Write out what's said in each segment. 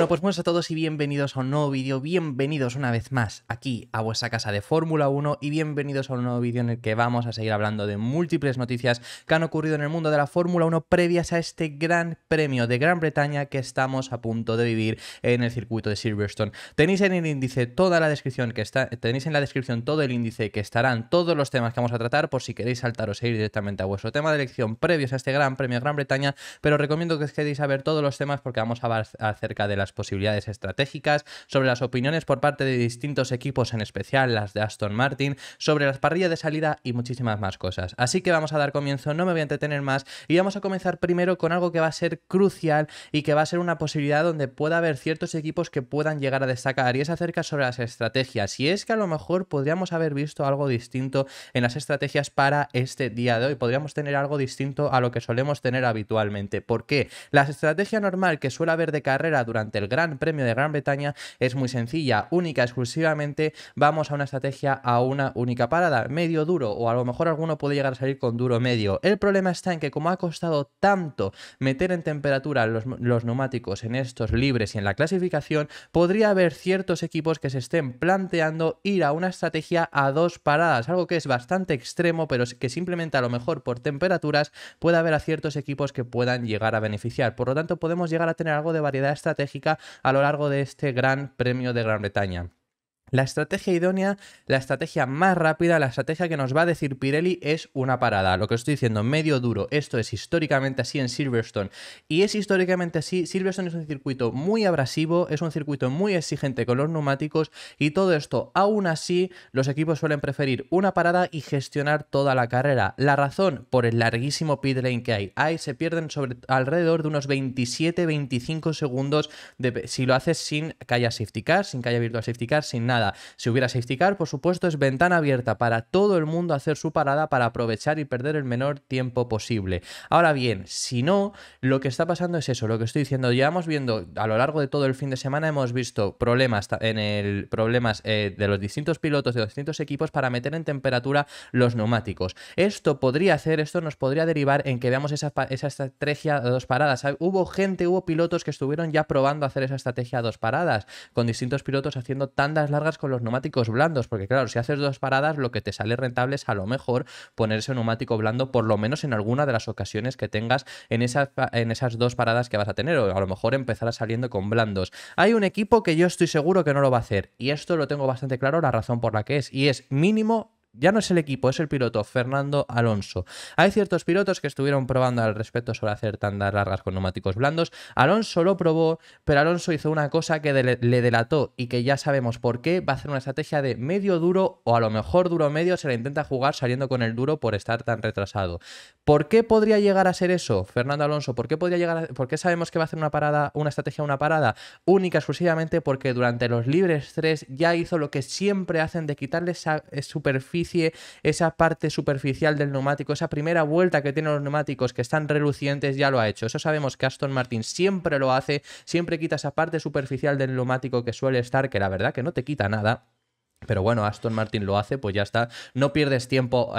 Bueno, pues buenos a todos y bienvenidos a un nuevo vídeo, bienvenidos una vez más aquí a vuestra casa de Fórmula 1 y bienvenidos a un nuevo vídeo en el que vamos a seguir hablando de múltiples noticias que han ocurrido en el mundo de la Fórmula 1 previas a este gran premio de Gran Bretaña que estamos a punto de vivir en el circuito de Silverstone. Tenéis en el índice toda la descripción tenéis en la descripción todo el índice que estarán todos los temas que vamos a tratar por si queréis saltaros e ir directamente a vuestro tema de elección previos a este gran premio de Gran Bretaña, pero os recomiendo que os quedéis a ver todos los temas porque vamos a hablar acerca de las posibilidades estratégicas, sobre las opiniones por parte de distintos equipos, en especial las de Aston Martin, sobre las parrillas de salida y muchísimas más cosas. Así que vamos a dar comienzo, no me voy a entretener más y vamos a comenzar primero con algo que va a ser crucial y que va a ser una posibilidad donde pueda haber ciertos equipos que puedan llegar a destacar, y es acerca sobre las estrategias. Y es que a lo mejor podríamos haber visto algo distinto en las estrategias para este día de hoy, podríamos tener algo distinto a lo que solemos tener habitualmente. ¿Por qué? La estrategia normal que suele haber de carrera durante el Gran Premio de Gran Bretaña es muy sencilla, única, exclusivamente vamos a una estrategia a una única parada, medio duro, o a lo mejor alguno puede llegar a salir con duro medio. El problema está en que como ha costado tanto meter en temperatura los neumáticos en estos libres y en la clasificación, podría haber ciertos equipos que se estén planteando ir a una estrategia a dos paradas, algo que es bastante extremo, pero que simplemente a lo mejor por temperaturas puede haber a ciertos equipos que puedan llegar a beneficiar. Por lo tanto, podemos llegar a tener algo de variedad estratégica a lo largo de este Gran Premio de Gran Bretaña. La estrategia idónea, la estrategia más rápida, la estrategia que nos va a decir Pirelli es una parada. Lo que estoy diciendo, medio duro. Esto es históricamente así en Silverstone. Y es históricamente así. Silverstone es un circuito muy abrasivo, es un circuito muy exigente con los neumáticos y todo esto, aún así, los equipos suelen preferir una parada y gestionar toda la carrera. La razón, por el larguísimo pit lane que hay. Ahí se pierden alrededor de unos 27-25 segundos si lo haces sin que haya safety car, sin que haya virtual safety car, sin nada. Si hubiera safety car, por supuesto, es ventana abierta para todo el mundo hacer su parada para aprovechar y perder el menor tiempo posible. Ahora bien, si no, lo que está pasando es eso, lo que estoy diciendo. Llevamos viendo a lo largo de todo el fin de semana, hemos visto problemas de los distintos pilotos de los distintos equipos para meter en temperatura los neumáticos. Esto nos podría derivar en que veamos esa estrategia de dos paradas. Hubo pilotos que estuvieron ya probando hacer esa estrategia a dos paradas, con distintos pilotos haciendo tandas largas con los neumáticos blandos, porque claro, si haces dos paradas lo que te sale rentable es a lo mejor ponerse un neumático blando por lo menos en alguna de las ocasiones que tengas en esas dos paradas que vas a tener, o a lo mejor empezar saliendo con blandos. Hay un equipo que yo estoy seguro que no lo va a hacer y esto lo tengo bastante claro, la razón por la que es, y es mínimo. Ya no es el equipo, es el piloto, Fernando Alonso. Hay ciertos pilotos que estuvieron probando al respecto sobre hacer tandas largas con neumáticos blandos. Alonso lo probó, pero Alonso hizo una cosa que le delató y que ya sabemos por qué. Va a hacer una estrategia de medio duro o a lo mejor duro medio, se la intenta jugar saliendo con el duro por estar tan retrasado. ¿Por qué podría llegar a ser eso, Fernando Alonso? ¿Por qué sabemos que va a hacer una estrategia una parada? Única, exclusivamente porque durante los libres 3 ya hizo lo que siempre hacen de quitarle esa superficie, esa parte superficial del neumático, esa primera vuelta que tienen los neumáticos que están relucientes, ya lo ha hecho. Eso sabemos que Aston Martin siempre lo hace, siempre quita esa parte superficial del neumático que suele estar, que la verdad que no te quita nada. Pero bueno, Aston Martin lo hace, pues ya está. No pierdes tiempo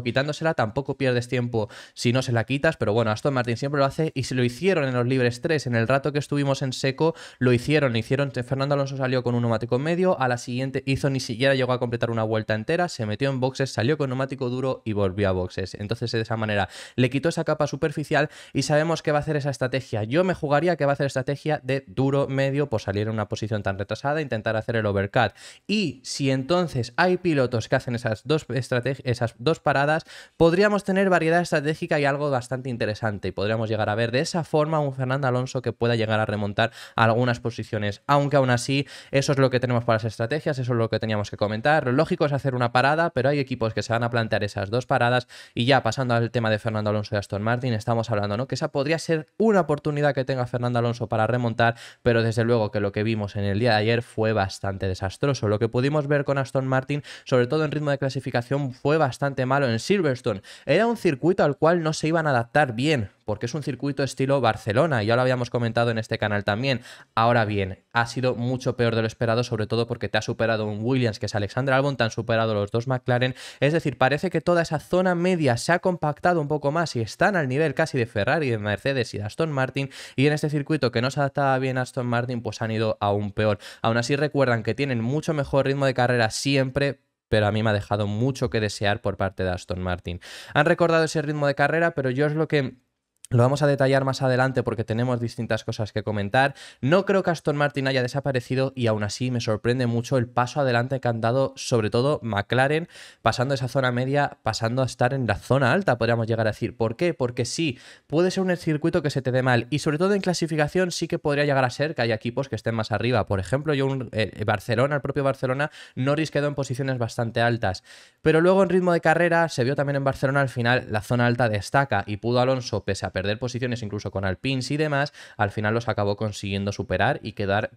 quitándosela, tampoco pierdes tiempo si no se la quitas, pero bueno, Aston Martin siempre lo hace y se lo hicieron en los libres 3, en el rato que estuvimos en seco, lo hicieron. Fernando Alonso salió con un neumático medio, a la siguiente ni siquiera llegó a completar una vuelta entera, se metió en boxes, salió con neumático duro y volvió a boxes. Entonces de esa manera le quitó esa capa superficial y sabemos que va a hacer esa estrategia. Yo me jugaría que va a hacer estrategia de duro medio por salir en una posición tan retrasada, intentar hacer el overcut. Y si entonces hay pilotos que hacen esas dos paradas, podríamos tener variedad estratégica y algo bastante interesante. Y podríamos llegar a ver de esa forma un Fernando Alonso que pueda llegar a remontar algunas posiciones. Aunque aún así, eso es lo que tenemos para las estrategias, eso es lo que teníamos que comentar. Lo lógico es hacer una parada, pero hay equipos que se van a plantear esas dos paradas. Y ya pasando al tema de Fernando Alonso y Aston Martin, estamos hablando, ¿no?, que esa podría ser una oportunidad que tenga Fernando Alonso para remontar, pero desde luego que lo que vimos en el día de ayer fue bastante desastroso. Lo que pudimos ver con Aston Martin, sobre todo en ritmo de clasificación, fue bastante malo en Silverstone. Era un circuito al cual no se iban a adaptar bien, porque es un circuito estilo Barcelona, ya lo habíamos comentado en este canal también. Ahora bien, ha sido mucho peor de lo esperado, sobre todo porque te ha superado un Williams, que es Alexander Albon, te han superado los dos McLaren, es decir, parece que toda esa zona media se ha compactado un poco más y están al nivel casi de Ferrari, de Mercedes y de Aston Martin, y en este circuito que no se adaptaba bien a Aston Martin, pues han ido aún peor. Aún así recuerdan que tienen mucho mejor ritmo de carrera siempre, pero a mí me ha dejado mucho que desear por parte de Aston Martin. Han recordado ese ritmo de carrera, pero yo es lo que... Lo vamos a detallar más adelante porque tenemos distintas cosas que comentar. No creo que Aston Martin haya desaparecido y aún así me sorprende mucho el paso adelante que han dado, sobre todo McLaren, pasando esa zona media, pasando a estar en la zona alta, podríamos llegar a decir. ¿Por qué? Porque sí, puede ser un circuito que se te dé mal y sobre todo en clasificación sí que podría llegar a ser que haya equipos que estén más arriba. Por ejemplo, Barcelona, el propio Barcelona, Norris quedó en posiciones bastante altas. Pero luego en ritmo de carrera se vio también en Barcelona al final la zona alta destaca y pudo Alonso, pese a perder posiciones incluso con Alpines y demás, al final los acabó consiguiendo superar y quedar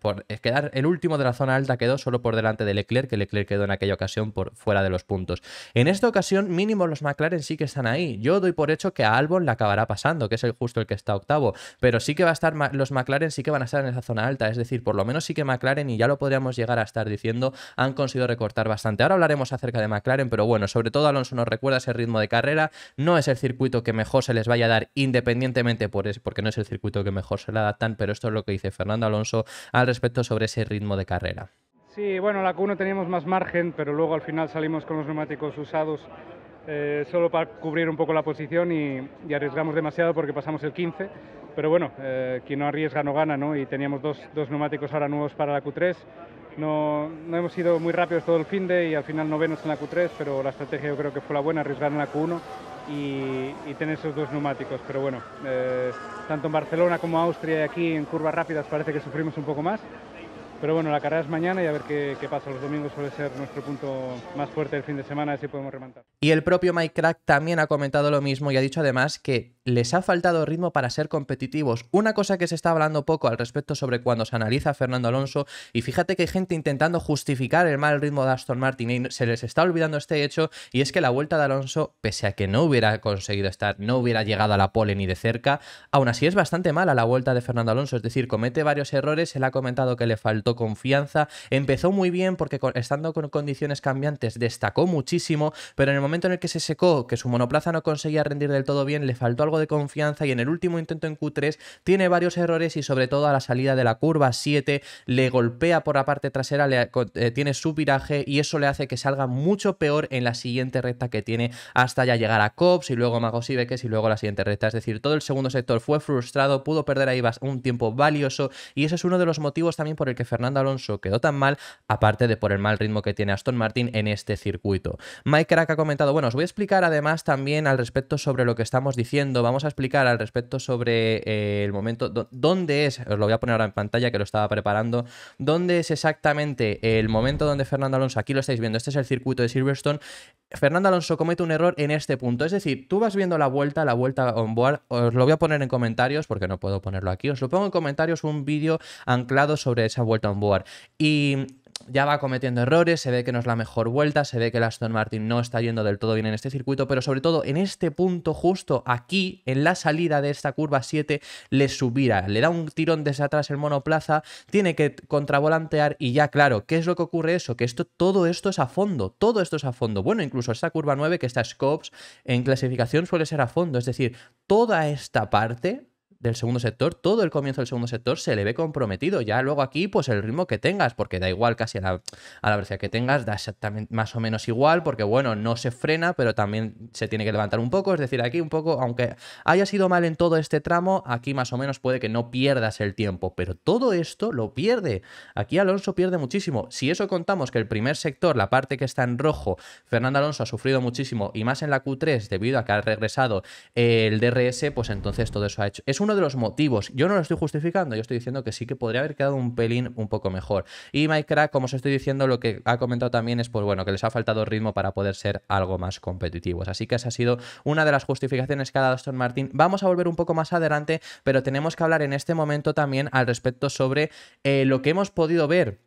el último de la zona alta quedó solo por delante de Leclerc, que Leclerc quedó en aquella ocasión por fuera de los puntos. En esta ocasión mínimo los McLaren sí que están ahí. Yo doy por hecho que a Albon la acabará pasando, que es justo el que está octavo, pero sí que va a estar los McLaren sí que van a estar en esa zona alta, es decir, por lo menos sí que McLaren, y ya lo podríamos llegar a estar diciendo, han conseguido recortar bastante. Ahora hablaremos acerca de McLaren, pero bueno, sobre todo Alonso nos recuerda ese ritmo de carrera, no es el circuito que mejor se les vaya a dar independientemente porque no es el circuito que mejor se le adaptan, pero esto es lo que dice Fernando Alonso al respecto sobre ese ritmo de carrera. Sí, bueno, la Q1 teníamos más margen, pero luego al final salimos con los neumáticos usados solo para cubrir un poco la posición y arriesgamos demasiado porque pasamos el 15, pero bueno, quien no arriesga no gana, ¿no? Y teníamos dos neumáticos ahora nuevos para la Q3. No hemos ido muy rápidos todo el finde y al final novenos en la Q3, pero la estrategia yo creo que fue la buena, arriesgar en la Q1 y tener esos dos neumáticos. Pero bueno, tanto en Barcelona como Austria y aquí en curvas rápidas parece que sufrimos un poco más. Pero bueno, la carrera es mañana y a ver qué pasa. Los domingos suele ser nuestro punto más fuerte del fin de semana, así podemos remontar. Y el propio Mike Crack también ha comentado lo mismo y ha dicho además que les ha faltado ritmo para ser competitivos. Una cosa que se está hablando poco al respecto sobre cuando se analiza a Fernando Alonso, y fíjate que hay gente intentando justificar el mal ritmo de Aston Martin y se les está olvidando este hecho, y es que la vuelta de Alonso, pese a que no hubiera conseguido estar, no hubiera llegado a la pole ni de cerca, aún así es bastante mala la vuelta de Fernando Alonso, es decir, comete varios errores, él ha comentado que le faltó confianza, empezó muy bien porque estando con condiciones cambiantes destacó muchísimo, pero en el momento en el que se secó, que su monoplaza no conseguía rendir del todo bien, le faltó algo de confianza y en el último intento en Q3 tiene varios errores y sobre todo a la salida de la curva 7 le golpea por la parte trasera, tiene su viraje y eso le hace que salga mucho peor en la siguiente recta que tiene hasta ya llegar a Copse y luego Magos y Beques y luego la siguiente recta, es decir, todo el segundo sector fue frustrado, pudo perder ahí un tiempo valioso y ese es uno de los motivos también por el que Fernando Alonso quedó tan mal, aparte de por el mal ritmo que tiene Aston Martin en este circuito. Mike Crack ha comentado, bueno, os voy a explicar además también al respecto sobre lo que estamos diciendo, vamos a explicar al respecto sobre el momento, dónde es, os lo voy a poner ahora en pantalla que lo estaba preparando, dónde es exactamente el momento donde Fernando Alonso, aquí lo estáis viendo, este es el circuito de Silverstone, Fernando Alonso comete un error en este punto, es decir, tú vas viendo la vuelta onboard, os lo voy a poner en comentarios porque no puedo ponerlo aquí, os lo pongo en comentarios un vídeo anclado sobre esa vuelta onboard y ya va cometiendo errores, se ve que no es la mejor vuelta, se ve que el Aston Martin no está yendo del todo bien en este circuito, pero sobre todo en este punto justo aquí, en la salida de esta curva 7, le subirá, le da un tirón desde atrás el monoplaza, tiene que contravolantear y ya claro, ¿qué es lo que ocurre eso? Que todo esto es a fondo, todo esto es a fondo, bueno, incluso esta curva 9 que está Scopes en clasificación suele ser a fondo, es decir, toda esta parte del segundo sector, todo el comienzo del segundo sector se le ve comprometido. Ya luego aquí, pues el ritmo que tengas, porque da igual casi a la velocidad que tengas, da exactamente más o menos igual, porque bueno, no se frena, pero también se tiene que levantar un poco. Es decir, aquí un poco, aunque haya sido mal en todo este tramo, aquí más o menos puede que no pierdas el tiempo, pero todo esto lo pierde. Aquí Alonso pierde muchísimo. Si eso contamos que el primer sector, la parte que está en rojo, Fernando Alonso ha sufrido muchísimo y más en la Q3 debido a que ha regresado el DRS, pues entonces todo eso ha hecho. Es uno de los motivos. Yo no lo estoy justificando, yo estoy diciendo que sí que podría haber quedado un pelín un poco mejor. Y Mike Crack, como os estoy diciendo, lo que ha comentado también es, pues bueno, que les ha faltado ritmo para poder ser algo más competitivos. Así que esa ha sido una de las justificaciones que ha dado Aston Martin. Vamos a volver un poco más adelante, pero tenemos que hablar en este momento también al respecto sobre lo que hemos podido ver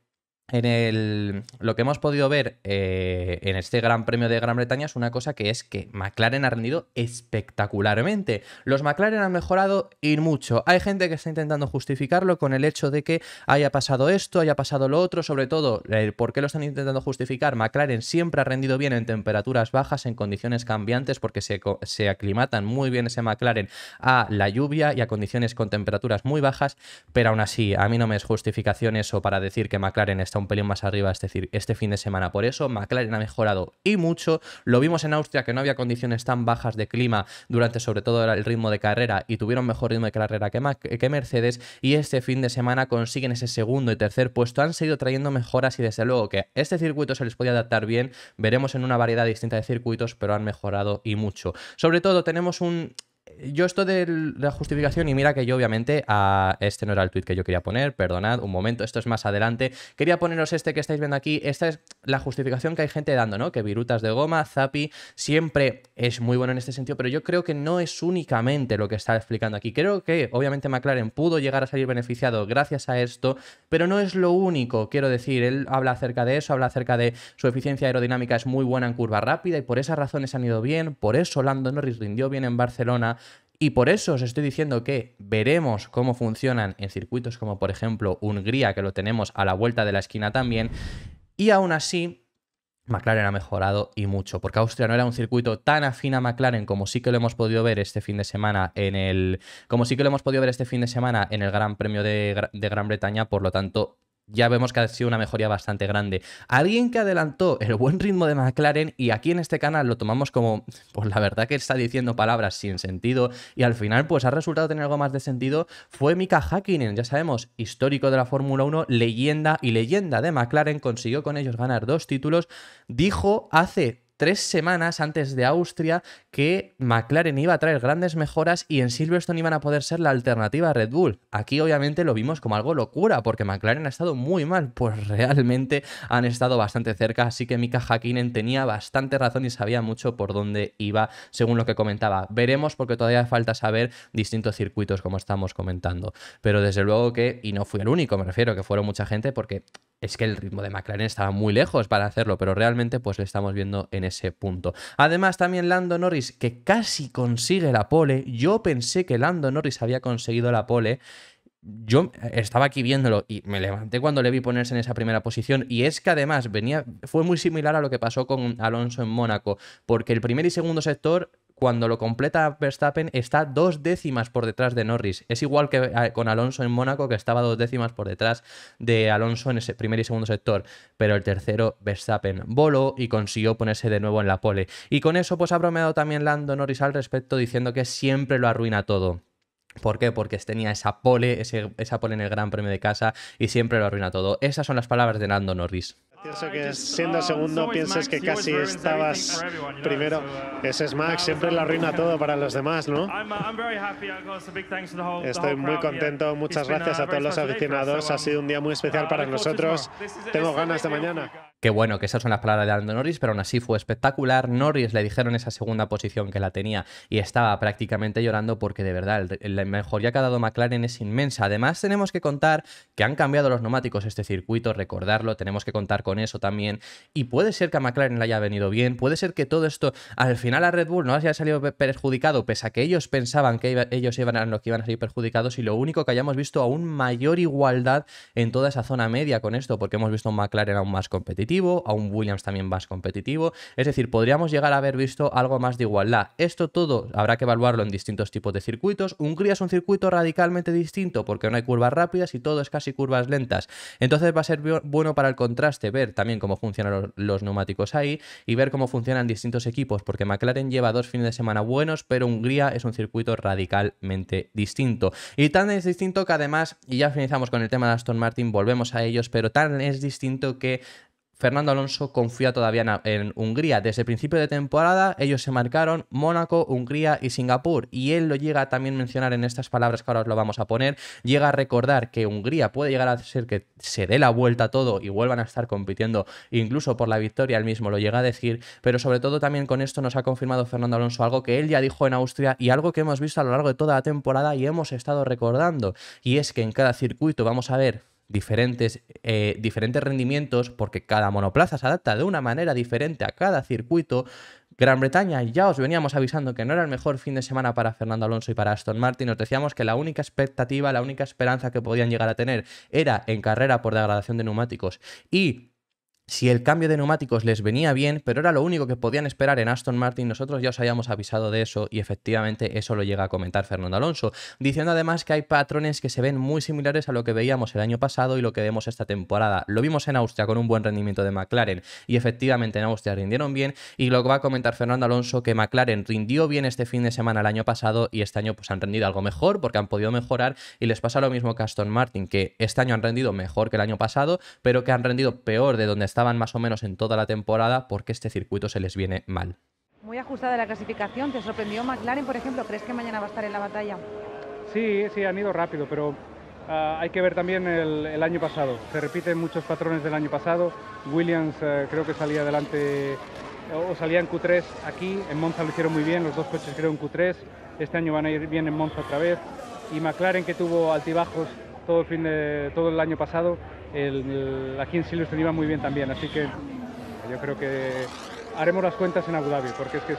lo que hemos podido ver en este Gran Premio de Gran Bretaña es una cosa que es que McLaren ha rendido espectacularmente. Los McLaren han mejorado y mucho. Hay gente que está intentando justificarlo con el hecho de que haya pasado esto, haya pasado lo otro, sobre todo, ¿por qué lo están intentando justificar? McLaren siempre ha rendido bien en temperaturas bajas, en condiciones cambiantes, porque se aclimatan muy bien ese McLaren a la lluvia y a condiciones con temperaturas muy bajas, pero aún así, a mí no me es justificación eso para decir que McLaren está un pelín más arriba, es decir, este fin de semana. Por eso McLaren ha mejorado y mucho. Lo vimos en Austria, que no había condiciones tan bajas de clima durante sobre todo el ritmo de carrera, y tuvieron mejor ritmo de carrera que Mercedes, y este fin de semana consiguen ese segundo y tercer puesto. Han seguido trayendo mejoras y desde luego que este circuito se les podía adaptar bien. Veremos en una variedad distinta de circuitos, pero han mejorado y mucho. Sobre todo tenemos yo esto de la justificación, y mira que yo obviamente este no era el tweet que yo quería poner, perdonad, un momento, esto es más adelante. Quería poneros este que estáis viendo aquí. Esta es la justificación que hay gente dando, ¿no? Que virutas de goma, Zappi, siempre es muy bueno en este sentido, pero yo creo que no es únicamente lo que está explicando aquí. Creo que obviamente McLaren pudo llegar a salir beneficiado gracias a esto, pero no es lo único, quiero decir. Él habla acerca de eso, habla acerca de su eficiencia aerodinámica, es muy buena en curva rápida y por esas razones han ido bien, por eso Lando Norris rindió bien en Barcelona. Y por eso os estoy diciendo que veremos cómo funcionan en circuitos como por ejemplo Hungría, que lo tenemos a la vuelta de la esquina también. Y aún así, McLaren ha mejorado y mucho, porque Austria no era un circuito tan afín a McLaren como sí que lo hemos podido ver este fin de semana en el Gran Premio de Gran Bretaña. Por lo tanto, ya vemos que ha sido una mejoría bastante grande. Alguien que adelantó el buen ritmo de McLaren, y aquí en este canal lo tomamos como, pues la verdad que está diciendo palabras sin sentido, y al final pues ha resultado tener algo más de sentido, fue Mika Häkkinen. Ya sabemos, histórico de la Fórmula 1, leyenda de McLaren, consiguió con ellos ganar 2 títulos. Dijo hace 3 semanas antes de Austria que McLaren iba a traer grandes mejoras y en Silverstone iban a poder ser la alternativa a Red Bull. Aquí obviamente lo vimos como algo locura, porque McLaren ha estado muy mal. Pues realmente han estado bastante cerca, así que Mika Häkkinen tenía bastante razón y sabía mucho por dónde iba, según lo que comentaba. Veremos, porque todavía falta saber distintos circuitos, como estamos comentando. Pero desde luego que, y no fui el único, me refiero, que fueron mucha gente, porque es que el ritmo de McLaren estaba muy lejos para hacerlo, pero realmente pues le estamos viendo en ese punto. Además también Lando Norris, que casi consigue la pole. Yo pensé que Lando Norris había conseguido la pole. Yo estaba aquí viéndolo y me levanté cuando le vi ponerse en esa primera posición, y es que además fue muy similar a lo que pasó con Alonso en Mónaco, porque el primer y segundo sector, cuando lo completa Verstappen, está 2 décimas por detrás de Norris. Es igual que con Alonso en Mónaco, que estaba 2 décimas por detrás de Alonso en ese primer y segundo sector, pero el tercero Verstappen voló y consiguió ponerse de nuevo en la pole. Y con eso pues ha bromeado también Lando Norris al respecto, diciendo que siempre lo arruina todo. ¿Por qué? Porque tenía esa pole en el Gran Premio de casa y siempre lo arruina todo. Esas son las palabras de Lando Norris. Gracioso que siendo segundo pienses que casi estabas primero. Ese es Max, siempre lo arruina todo para los demás, ¿no? Estoy muy contento, muchas gracias a todos los aficionados. Ha sido un día muy especial para nosotros. Tengo ganas de mañana. Qué bueno, que esas son las palabras de Lando Norris, pero aún así fue espectacular. Norris le dijeron esa segunda posición que la tenía y estaba prácticamente llorando, porque de verdad la mejoría que ha dado McLaren es inmensa. Además tenemos que contar que han cambiado los neumáticos este circuito, recordarlo, tenemos que contar con eso también, y puede ser que a McLaren le haya venido bien, puede ser que todo esto al final a Red Bull no haya salido perjudicado, pese a que ellos pensaban que ellos eran los que iban a salir perjudicados, y lo único que hayamos visto aún mayor igualdad en toda esa zona media con esto, porque hemos visto un McLaren aún más competitivo, a un Williams también más competitivo. Es decir, podríamos llegar a haber visto algo más de igualdad. Esto todo habrá que evaluarlo en distintos tipos de circuitos. Hungría es un circuito radicalmente distinto, porque no hay curvas rápidas y todo es casi curvas lentas. Entonces va a ser bueno para el contraste ver también cómo funcionan los neumáticos ahí y ver cómo funcionan distintos equipos, porque McLaren lleva 2 fines de semana buenos, pero Hungría es un circuito radicalmente distinto. Y tan es distinto que además, y ya finalizamos con el tema de Aston Martin, volvemos a ellos, pero tan es distinto que Fernando Alonso confía todavía en Hungría. Desde el principio de temporada ellos se marcaron Mónaco, Hungría y Singapur, y él lo llega a también mencionar en estas palabras que ahora os lo vamos a poner. Llega a recordar que Hungría puede llegar a ser que se dé la vuelta a todo y vuelvan a estar compitiendo incluso por la victoria. Él mismo lo llega a decir, pero sobre todo también con esto nos ha confirmado Fernando Alonso algo que él ya dijo en Austria y algo que hemos visto a lo largo de toda la temporada y hemos estado recordando, y es que en cada circuito vamos a ver diferentes rendimientos, porque cada monoplaza se adapta de una manera diferente a cada circuito. Gran Bretaña, ya os veníamos avisando que no era el mejor fin de semana para Fernando Alonso y para Aston Martin. Os decíamos que la única expectativa, la única esperanza que podían llegar a tener era en carrera por degradación de neumáticos y si el cambio de neumáticos les venía bien, pero era lo único que podían esperar en Aston Martin. Nosotros ya os habíamos avisado de eso y efectivamente eso lo llega a comentar Fernando Alonso, diciendo además que hay patrones que se ven muy similares a lo que veíamos el año pasado y lo que vemos esta temporada. Lo vimos en Austria con un buen rendimiento de McLaren y efectivamente en Austria rindieron bien, y lo que va a comentar Fernando Alonso, que McLaren rindió bien este fin de semana el año pasado y este año pues han rendido algo mejor porque han podido mejorar, y les pasa lo mismo que a Aston Martin, que este año han rendido mejor que el año pasado, pero que han rendido peor de donde estaban más o menos en toda la temporada porque este circuito se les viene mal. Muy ajustada la clasificación. ¿Te sorprendió McLaren, por ejemplo? ¿Crees que mañana va a estar en la batalla? Sí, han ido rápido, pero hay que ver también el año pasado. Se repiten muchos patrones del año pasado. Williams creo que salía adelante o salía en Q3 aquí. En Monza lo hicieron muy bien, los dos coches creo en Q3. Este año van a ir bien en Monza otra vez. Y McLaren, que tuvo altibajos todo el año pasado, aquí en Silverstone iba muy bien también, así que yo creo que haremos las cuentas en Abu Dhabi, porque es que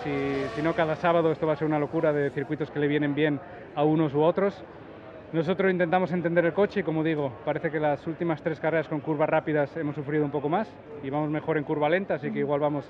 si no, cada sábado esto va a ser una locura de circuitos que le vienen bien a unos u otros. Nosotros intentamos entender el coche y, como digo, parece que las últimas 3 carreras con curvas rápidas hemos sufrido un poco más y vamos mejor en curva lenta, así que igual vamos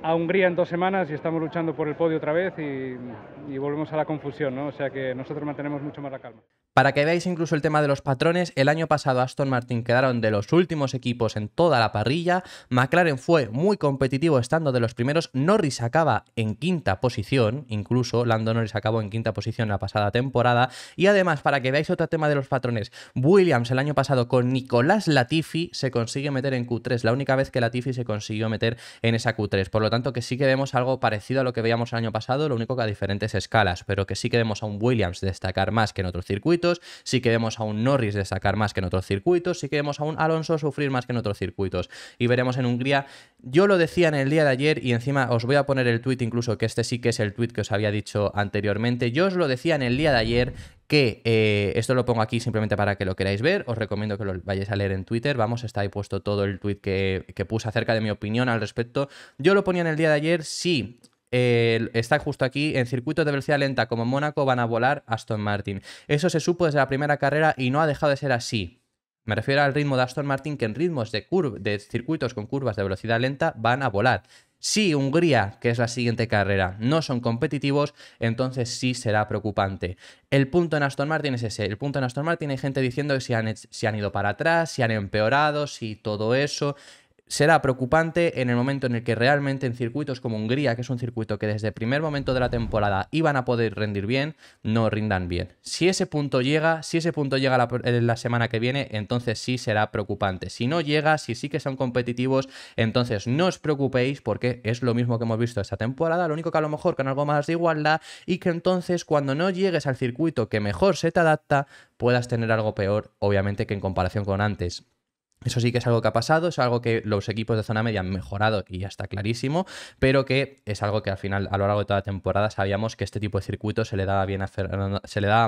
a Hungría en 2 semanas y estamos luchando por el podio otra vez y volvemos a la confusión, ¿no? O sea que nosotros mantenemos mucho más la calma. Para que veáis incluso el tema de los patrones, el año pasado Aston Martin quedaron de los últimos equipos en toda la parrilla, McLaren fue muy competitivo estando de los primeros, Norris acaba en 5ª posición, incluso Lando Norris acabó en 5ª posición la pasada temporada, y además, para que veáis otro tema de los patrones, Williams el año pasado con Nicolás Latifi se consigue meter en Q3, la única vez que Latifi se consiguió meter en esa Q3, por lo tanto que sí que vemos algo parecido a lo que veíamos el año pasado, lo único que a diferentes escalas, pero que sí que vemos a un Williams destacar más que en otros circuitos, sí que vemos a un Norris destacar más que en otros circuitos, sí que vemos a un Alonso sufrir más que en otros circuitos, y veremos en Hungría. Yo lo decía en el día de ayer y encima os voy a poner el tuit, incluso que este sí que es el tuit que os había dicho anteriormente. Yo os lo decía en el día de ayer que esto lo pongo aquí simplemente para que lo queráis ver, os recomiendo que lo vayáis a leer en Twitter, vamos, está ahí puesto todo el tuit que puse acerca de mi opinión al respecto. Yo lo ponía en el día de ayer, sí. Está justo aquí, en circuitos de velocidad lenta como Mónaco van a volar Aston Martin. Eso se supo desde la primera carrera y no ha dejado de ser así. Me refiero al ritmo de Aston Martin, que en ritmos de circuitos con curvas de velocidad lenta van a volar. Si Hungría, que es la siguiente carrera, no son competitivos, entonces sí será preocupante. El punto en Aston Martin es ese. El punto en Aston Martin hay gente diciendo que si han ido para atrás, si han empeorado, si todo eso. Será preocupante en el momento en el que realmente en circuitos como Hungría, que es un circuito que desde el primer momento de la temporada iban a poder rendir bien, no rindan bien. Si ese punto llega la semana que viene, entonces sí será preocupante. Si no llega, si sí que son competitivos, entonces no os preocupéis porque es lo mismo que hemos visto esta temporada, lo único que a lo mejor con algo más de igualdad, y que entonces cuando no llegues al circuito que mejor se te adapta, puedas tener algo peor, obviamente, que en comparación con antes. Eso sí que es algo que ha pasado, es algo que los equipos de zona media han mejorado y ya está clarísimo, pero que es algo que al final, a lo largo de toda la temporada, sabíamos que este tipo de circuitos se le daba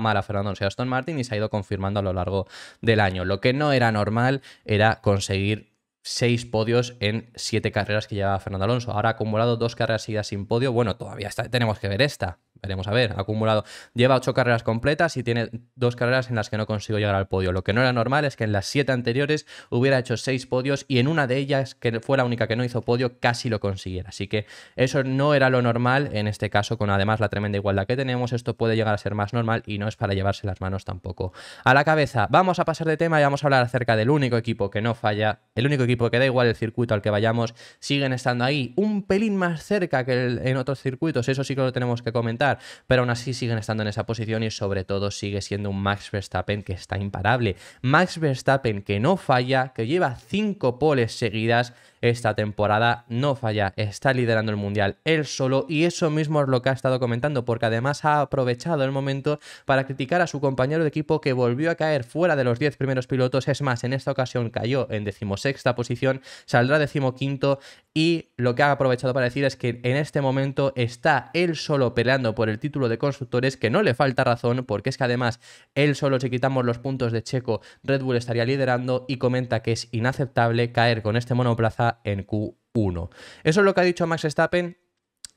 mal a Fernando Alonso y a Aston Martin y se ha ido confirmando a lo largo del año. Lo que no era normal era conseguir 6 podios en 7 carreras que llevaba Fernando Alonso. Ahora ha acumulado 2 carreras seguidas sin podio. Bueno, todavía tenemos que ver esta. Veremos a ver, ha acumulado, lleva 8 carreras completas y tiene 2 carreras en las que no consigo llegar al podio. Lo que no era normal es que en las 7 anteriores hubiera hecho 6 podios y en una de ellas, que fue la única que no hizo podio, casi lo consiguiera. Así que eso no era lo normal en este caso, con además la tremenda igualdad que tenemos. Esto puede llegar a ser más normal y no es para llevarse las manos tampoco a la cabeza. Vamos a pasar de tema y vamos a hablar acerca del único equipo que no falla, el único equipo que da igual el circuito al que vayamos, siguen estando ahí un pelín más cerca que en otros circuitos, eso sí que lo tenemos que comentar, pero aún así siguen estando en esa posición y sobre todo sigue siendo un Max Verstappen que está imparable. Max Verstappen que no falla, que lleva 5 poles seguidas, esta temporada, no falla, está liderando el Mundial él solo y eso mismo es lo que ha estado comentando, porque además ha aprovechado el momento para criticar a su compañero de equipo que volvió a caer fuera de los 10 primeros pilotos. Es más, en esta ocasión cayó en 16ª posición, saldrá 15º y lo que ha aprovechado para decir es que en este momento está él solo peleando por el título de constructores, que no le falta razón, porque es que además él solo, si quitamos los puntos de Checo, Red Bull estaría liderando, y comenta que es inaceptable caer con este monoplaza en Q1. Eso es lo que ha dicho Max Verstappen.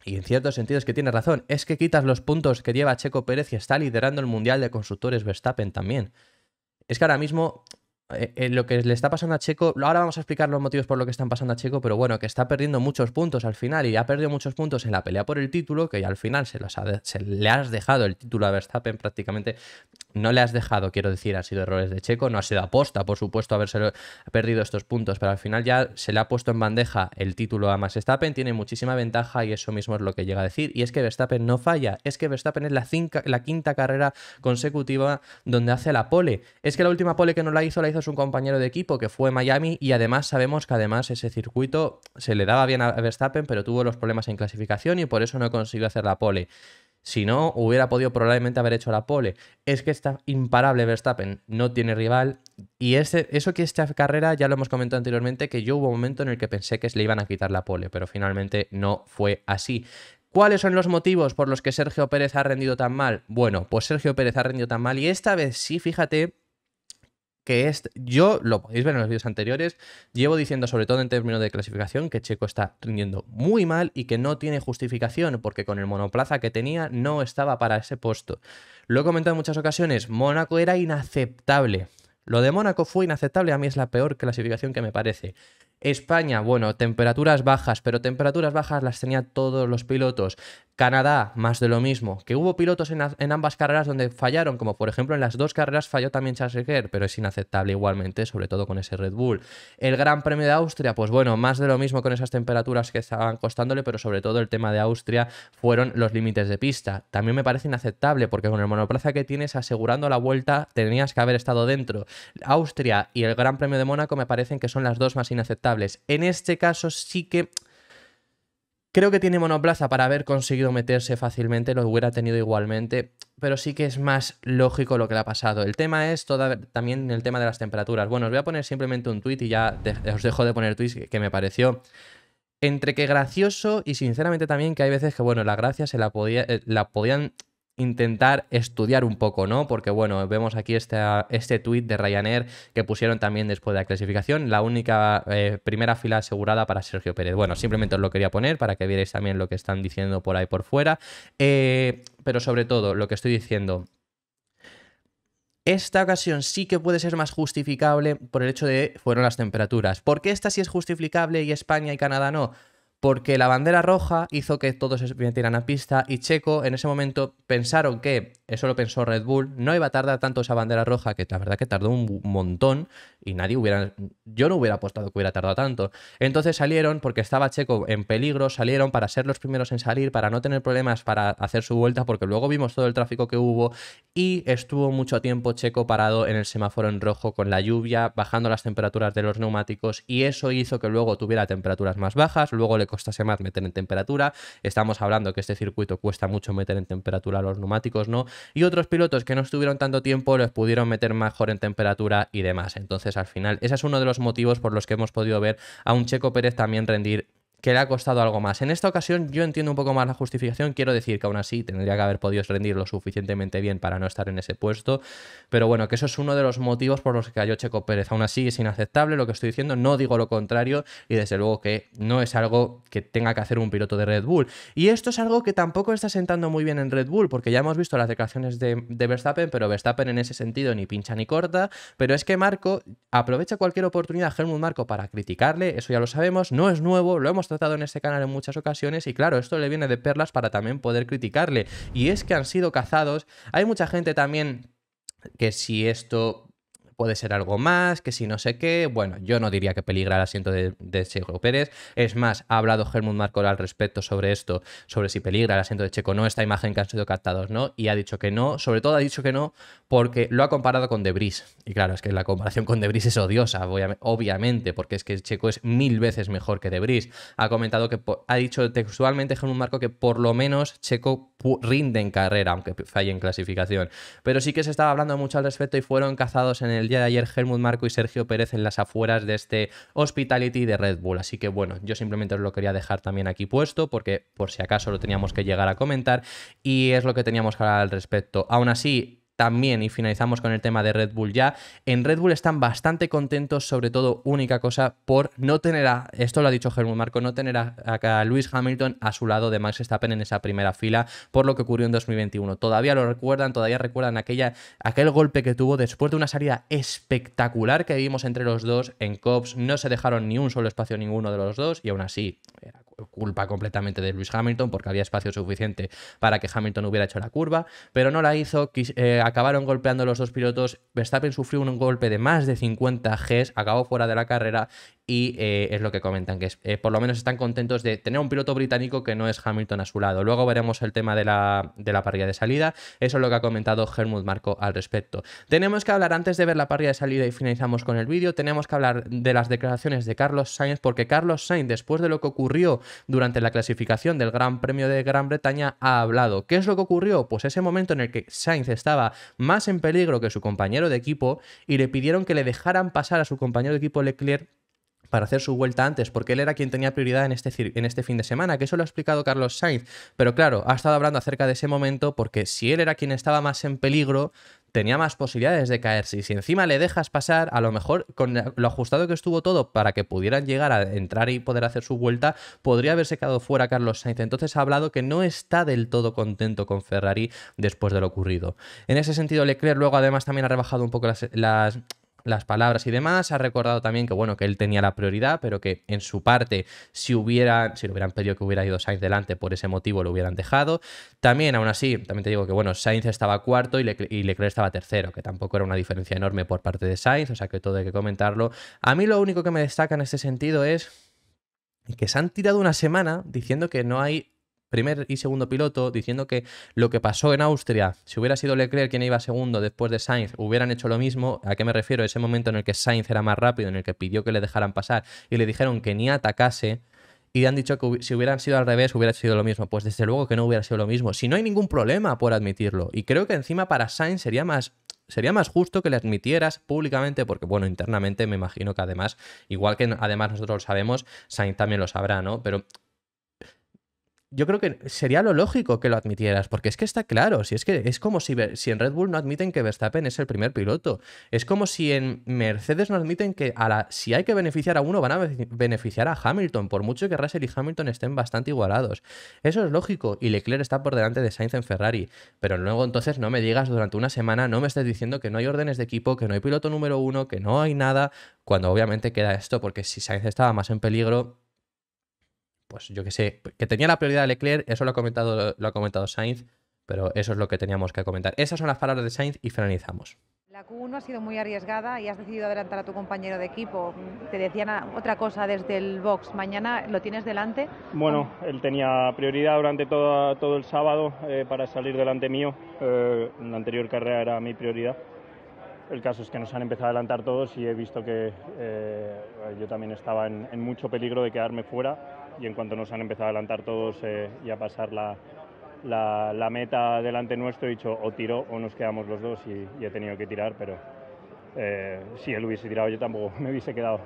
Y en cierto sentido es que tiene razón, es que quitas los puntos que lleva Checo Pérez y está liderando el Mundial de Constructores Verstappen también. Es que ahora mismo lo que le está pasando a Checo, ahora vamos a explicar los motivos por lo que están pasando a Checo, pero bueno, que está perdiendo muchos puntos al final y ha perdido muchos puntos en la pelea por el título, que ya al final se le has dejado el título a Verstappen prácticamente. No le has dejado, quiero decir, han sido errores de Checo, no ha sido aposta, por supuesto, haberse perdido estos puntos, pero al final ya se le ha puesto en bandeja el título a Max Verstappen, tiene muchísima ventaja y eso mismo es lo que llega a decir. Y es que Verstappen no falla, es que Verstappen es la quinta carrera consecutiva donde hace la pole. Es que la última pole que no la hizo su compañero de equipo, que fue Miami, y además sabemos que además ese circuito se le daba bien a Verstappen, pero tuvo los problemas en clasificación y por eso no consiguió hacer la pole. Si no, hubiera podido probablemente haber hecho la pole. Es que está imparable Verstappen, no tiene rival. Y eso que esta carrera, ya lo hemos comentado anteriormente, que yo hubo un momento en el que pensé que se le iban a quitar la pole, pero finalmente no fue así. ¿Cuáles son los motivos por los que Sergio Pérez ha rendido tan mal? Bueno, pues Sergio Pérez ha rendido tan mal y esta vez sí, fíjate, que yo, lo podéis ver en los vídeos anteriores, llevo diciendo, sobre todo en términos de clasificación, que Checo está rindiendo muy mal y que no tiene justificación, porque con el monoplaza que tenía no estaba para ese puesto. Lo he comentado en muchas ocasiones, Mónaco era inaceptable. Lo de Mónaco fue inaceptable, a mí es la peor clasificación que me parece. España, bueno, temperaturas bajas, pero temperaturas bajas las tenía todos los pilotos. Canadá, más de lo mismo. Que hubo pilotos en ambas carreras donde fallaron, como por ejemplo en las dos carreras falló también Charles Leclerc, pero es inaceptable igualmente, sobre todo con ese Red Bull. El Gran Premio de Austria, pues bueno, más de lo mismo con esas temperaturas que estaban costándole, pero sobre todo el tema de Austria fueron los límites de pista. También me parece inaceptable, porque con el monoplaza que tienes asegurando la vuelta tenías que haber estado dentro. Austria y el Gran Premio de Mónaco me parecen que son las dos más inaceptables. En este caso sí que creo que tiene monoplaza para haber conseguido meterse fácilmente, lo hubiera tenido igualmente, pero sí que es más lógico lo que le ha pasado. El tema es también el tema de las temperaturas. Bueno, os voy a poner simplemente un tuit y ya os dejo de poner tweets que me pareció entre que gracioso y sinceramente también que hay veces que, bueno, la gracia se la podían intentar estudiar un poco, ¿no? Porque, bueno, vemos aquí este tuit de Ryanair que pusieron también después de la clasificación, la única primera fila asegurada para Sergio Pérez. Bueno, simplemente os lo quería poner para que vierais también lo que están diciendo por ahí por fuera, pero sobre todo lo que estoy diciendo, esta ocasión sí que puede ser más justificable por el hecho de fueron las temperaturas. ¿Por qué esta sí es justificable y España y Canadá no? Porque la bandera roja hizo que todos se metieran a pista y Checo en ese momento pensaron que, eso lo pensó Red Bull, no iba a tardar tanto esa bandera roja, que la verdad que tardó un montón y yo no hubiera apostado que hubiera tardado tanto. Entonces salieron, porque estaba Checo en peligro, salieron para ser los primeros en salir, para no tener problemas para hacer su vuelta, porque luego vimos todo el tráfico que hubo y estuvo mucho tiempo Checo parado en el semáforo en rojo con la lluvia, bajando las temperaturas de los neumáticos y eso hizo que luego tuviera temperaturas más bajas, luego le costase más meter en temperatura. Estamos hablando que este circuito cuesta mucho meter en temperatura los neumáticos, ¿no? Y otros pilotos que no estuvieron tanto tiempo los pudieron meter mejor en temperatura y demás. Entonces, al final, ese es uno de los motivos por los que hemos podido ver a un Checo Pérez también rendir, que le ha costado algo más. En esta ocasión yo entiendo un poco más la justificación, quiero decir que aún así tendría que haber podido rendir lo suficientemente bien para no estar en ese puesto, pero bueno, que eso es uno de los motivos por los que cayó Checo Pérez. Aún así es inaceptable lo que estoy diciendo, no digo lo contrario y desde luego que no es algo que tenga que hacer un piloto de Red Bull. Y esto es algo que tampoco está sentando muy bien en Red Bull, porque ya hemos visto las declaraciones de Verstappen, pero Verstappen en ese sentido ni pincha ni corta, pero es que Marco aprovecha cualquier oportunidad, Helmut Marko, para criticarle, eso ya lo sabemos, no es nuevo, lo hemos tratado en este canal en muchas ocasiones y claro, esto le viene de perlas para también poder criticarle y es que han sido cazados. Hay mucha gente también que si esto puede ser algo más, que si no sé qué. Bueno, yo no diría que peligra el asiento de Checo Pérez. Es más, ha hablado Helmut Marko al respecto sobre esto, sobre si peligra el asiento de Checo, no esta imagen que han sido captados, ¿no? Y ha dicho que no, sobre todo ha dicho que no porque lo ha comparado con De Vries. Y claro, es que la comparación con De Vries es odiosa, obviamente, porque es que Checo es 1000 veces mejor que De Vries. Ha comentado que, ha dicho textualmente Helmut Marko que por lo menos Checo rinde en carrera, aunque falle en clasificación. Pero sí que se estaba hablando mucho al respecto y fueron cazados en el día de ayer Helmut Marko y Sergio Pérez en las afueras de este Hospitality de Red Bull. Así que bueno, yo simplemente os lo quería dejar también aquí puesto porque por si acaso lo teníamos que llegar a comentar y es lo que teníamos que hablar al respecto. Aún así, también, y finalizamos con el tema de Red Bull ya, en Red Bull están bastante contentos, sobre todo, única cosa, por no tener esto lo ha dicho Helmut Marko, no tener a Lewis Hamilton a su lado de Max Verstappen en esa primera fila, por lo que ocurrió en 2021. Todavía recuerdan aquel golpe que tuvo después de una salida espectacular que vimos entre los dos en Copse, no se dejaron ni un solo espacio ninguno de los dos, y aún así, era culpa completamente de Lewis Hamilton porque había espacio suficiente para que Hamilton hubiera hecho la curva, pero no la hizo, acabaron golpeando los dos pilotos, Verstappen sufrió un golpe de más de 50 Gs, acabó fuera de la carrera y es lo que comentan, que por lo menos están contentos de tener un piloto británico que no es Hamilton a su lado. Luego veremos el tema de la parrilla de salida, eso es lo que ha comentado Helmut Marko al respecto. Tenemos que hablar, antes de ver la parrilla de salida y finalizamos con el vídeo, tenemos que hablar de las declaraciones de Carlos Sainz, porque Carlos Sainz, después de lo que ocurrió durante la clasificación del Gran Premio de Gran Bretaña, ha hablado. ¿Qué es lo que ocurrió? Pues ese momento en el que Sainz estaba más en peligro que su compañero de equipo y le pidieron que le dejaran pasar a su compañero de equipo Leclerc para hacer su vuelta antes, porque él era quien tenía prioridad en este fin de semana, que eso lo ha explicado Carlos Sainz, pero claro, ha estado hablando acerca de ese momento porque si él era quien estaba más en peligro, tenía más posibilidades de caerse, y si encima le dejas pasar, a lo mejor con lo ajustado que estuvo todo para que pudieran llegar a entrar y poder hacer su vuelta, podría haberse quedado fuera Carlos Sainz. Entonces ha hablado que no está del todo contento con Ferrari después de lo ocurrido. En ese sentido, Leclerc luego además también ha rebajado un poco las palabras y demás, ha recordado también que bueno, que él tenía la prioridad, pero que en su parte, si le hubieran pedido que hubiera ido Sainz delante, por ese motivo lo hubieran dejado. También, aún así, también te digo que bueno, Sainz estaba cuarto y Leclerc estaba tercero, que tampoco era una diferencia enorme por parte de Sainz, o sea que todo hay que comentarlo. A mí lo único que me destaca en este sentido es que se han tirado una semana diciendo que no hay primer y segundo piloto, diciendo que lo que pasó en Austria, si hubiera sido Leclerc quien iba segundo después de Sainz, hubieran hecho lo mismo. ¿A qué me refiero? Ese momento en el que Sainz era más rápido, en el que pidió que le dejaran pasar y le dijeron que ni atacase, y han dicho que si hubieran sido al revés hubiera sido lo mismo. Pues desde luego que no hubiera sido lo mismo, si no hay ningún problema por admitirlo, y creo que encima para Sainz sería más justo que le admitieras públicamente, porque bueno, internamente me imagino que además, igual que además nosotros lo sabemos, Sainz también lo sabrá, ¿no? Pero yo creo que sería lo lógico que lo admitieras, porque es que está claro, si es que es como si en Red Bull no admiten que Verstappen es el primer piloto, es como si en Mercedes no admiten que si hay que beneficiar a uno van a beneficiar a Hamilton, por mucho que Russell y Hamilton estén bastante igualados. Eso es lógico, y Leclerc está por delante de Sainz en Ferrari, pero luego entonces no me digas durante una semana, no me estés diciendo que no hay órdenes de equipo, que no hay piloto número uno, que no hay nada, cuando obviamente queda esto, porque si Sainz estaba más en peligro, pues yo que sé, que tenía la prioridad de Leclerc, eso lo ha comentado Sainz, pero eso es lo que teníamos que comentar. Esas son las palabras de Sainz y finalizamos. La Q1 ha sido muy arriesgada y has decidido adelantar a tu compañero de equipo. Te decían otra cosa desde el box. ¿Mañana lo tienes delante? Bueno, él tenía prioridad durante todo el sábado para salir delante mío. En la anterior carrera era mi prioridad. El caso es que nos han empezado a adelantar todos y he visto que yo también estaba en mucho peligro de quedarme fuera, y en cuanto nos han empezado a adelantar todos y a pasar la meta delante nuestro, he dicho o tiro o nos quedamos los dos, y he tenido que tirar, pero si él hubiese tirado yo tampoco me hubiese quedado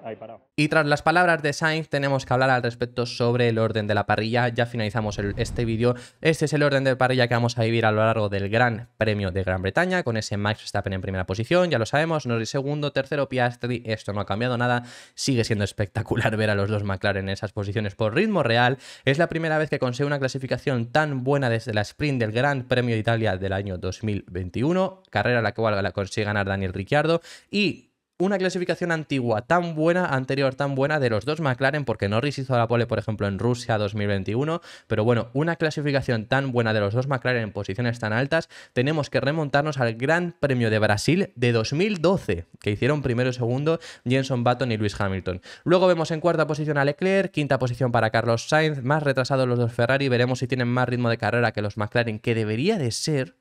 ahí parado. Y tras las palabras de Sainz tenemos que hablar al respecto sobre el orden de la parrilla. Ya finalizamos este vídeo. Este es el orden de parrilla que vamos a vivir a lo largo del Gran Premio de Gran Bretaña, con ese Max Verstappen en primera posición, ya lo sabemos, Norris segundo, tercero Piastri, esto no ha cambiado nada, sigue siendo espectacular ver a los dos McLaren en esas posiciones por ritmo real. Es la primera vez que consigue una clasificación tan buena desde la sprint del Gran Premio de Italia del año 2021, carrera en la cual la consigue ganar Daniel Ricciardo, y una clasificación antigua tan buena, anterior tan buena de los dos McLaren, porque Norris hizo la pole, por ejemplo, en Rusia 2021, pero bueno, una clasificación tan buena de los dos McLaren en posiciones tan altas, tenemos que remontarnos al Gran Premio de Brasil de 2012, que hicieron primero y segundo Jenson Button y Lewis Hamilton. Luego vemos en cuarta posición a Leclerc, quinta posición para Carlos Sainz, más retrasados los dos Ferrari, veremos si tienen más ritmo de carrera que los McLaren, que debería de ser.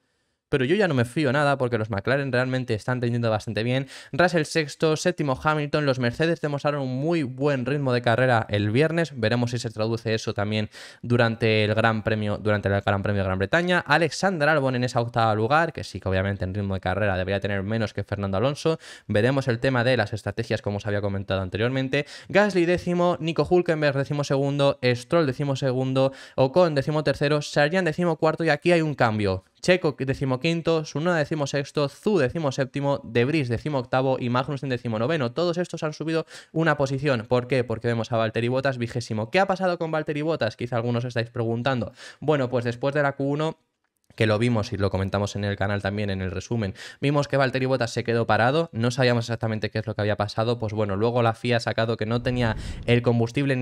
Pero yo ya no me fío nada porque los McLaren realmente están rindiendo bastante bien. Russell sexto, séptimo Hamilton. Los Mercedes demostraron un muy buen ritmo de carrera el viernes. Veremos si se traduce eso también durante el Gran Premio de Gran Bretaña. Alexander Albon en esa octava lugar, que sí que obviamente en ritmo de carrera debería tener menos que Fernando Alonso. Veremos el tema de las estrategias, como os había comentado anteriormente. Gasly décimo, Nico Hülkenberg décimo segundo, Stroll décimo segundo, Ocon décimo tercero, Sargent décimo cuarto, y aquí hay un cambio. Checo decimoquinto, Tsunoda decimosexto, Zhou decimoséptimo, De Vries decimoctavo y Magnussen decimonoveno. Todos estos han subido una posición. ¿Por qué? Porque vemos a Valtteri Bottas vigésimo. ¿Qué ha pasado con Valtteri Bottas? Quizá algunos estáis preguntando. Bueno, pues después de la Q1, que lo vimos y lo comentamos en el canal también en el resumen, vimos que Valtteri Bottas se quedó parado, no sabíamos exactamente qué es lo que había pasado, pues bueno, luego la FIA ha sacado que no tenía el combustible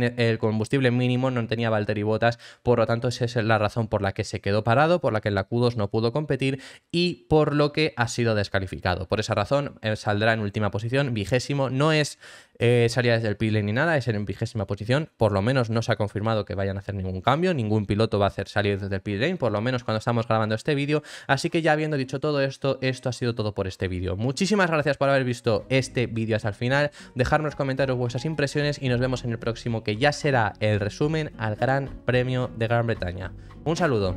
mínimo, no tenía Valtteri Bottas, por lo tanto esa es la razón por la que se quedó parado, por la que en la Q2 no pudo competir y por lo que ha sido descalificado. Por esa razón saldrá en última posición, vigésimo, no es salida desde el pit lane ni nada, es en vigésima posición, por lo menos no se ha confirmado que vayan a hacer ningún cambio, ningún piloto va a hacer salir desde el pit lane, por lo menos cuando estamos grabando este vídeo, así que ya habiendo dicho todo esto, esto ha sido todo por este vídeo. Muchísimas gracias por haber visto este vídeo hasta el final, dejadme en los comentarios vuestras impresiones y nos vemos en el próximo, que ya será el resumen al Gran Premio de Gran Bretaña. Un saludo.